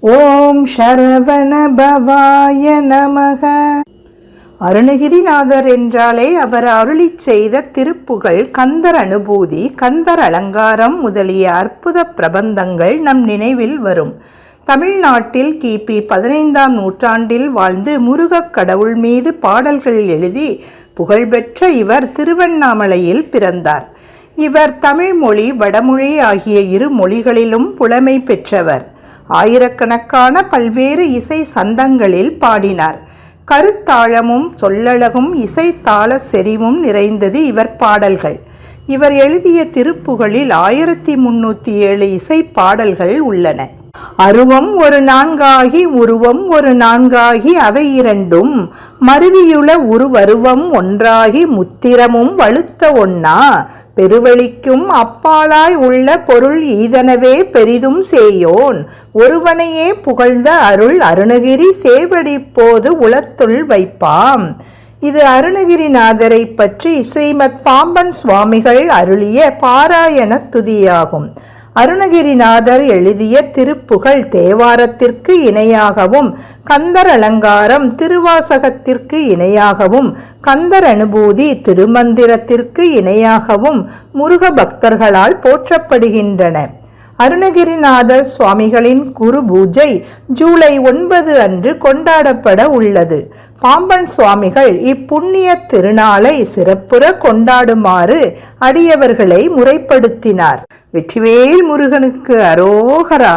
ஓம் சரவண பவாய நமக. அருணகிரிநாதர் என்றாலே அவர் அருளிச் செய்த திருப்புகழ், கந்தர் அனுபூதி, கந்தர் அலங்காரம் முதலிய அற்புத பிரபந்தங்கள் நம் நினைவில் வரும். தமிழ்நாட்டில் கிபி 15ஆம் நூற்றாண்டில் வாழ்ந்து முருகக் கடவுள் மீது பாடல்கள் எழுதி புகழ்பெற்ற இவர் திருவண்ணாமலையில் பிறந்தார். இவர் தமிழ் மொழி, வடமொழி ஆகிய இரு மொழிகளிலும் புலமை பெற்றவர். ஆயிரக்கணக்கான பல்வேறு இசை சந்தங்களில் பாடினார். கருத்தாழமும் சொல்லழகும் இசை தாள செறிவும் நிறைந்தது இவர் பாடல்கள். இவர் எழுதிய திருப்புகழில் 1307 இசை பாடல்கள் உள்ளன. அருவம் ஒரு நான்காகி உருவம் ஒரு நான்காகி அவை இரண்டும் மருவியுள உருவருவம் ஒன்றாகி முத்திரமும் வழுத்த ஒன்னா பெருவழிக்கும் அப்பாலாய் உள்ள பொருள் ஈதனவே பெரிதும் சேயோன் ஒருவனையே புகழ்ந்த அருள் அருணகிரி சேவடி போது உளத்துள் வைப்பாம். இது அருணகிரிநாதரை பற்றி ஸ்ரீமத் பாம்பன் சுவாமிகள் அருளிய பாராயண துதியாகும். அருணகிரிநாதர் எழுதிய திருப்புகழ் தேவாரத்திற்கு இணையாகவும், கந்தர் அலங்காரம் திருவாசகத்திற்கு இணையாகவும், கந்தர் அனுபூதி திருமந்திரத்திற்கு இணையாகவும் முருக பக்தர்களால் போற்றப்படுகின்றன. அருணகிரிநாதர் சுவாமிகளின் குரு பூஜை ஜூலை 9 அன்று கொண்டாடப்பட உள்ளது. பாம்பன் சுவாமிகள் இப்புண்ணிய திருநாளை சிறப்புற கொண்டாடுமாறு அடியவர்களை முறைப்படுத்தினார். வெற்றிவேல் முருகனுக்கு அரோகரா.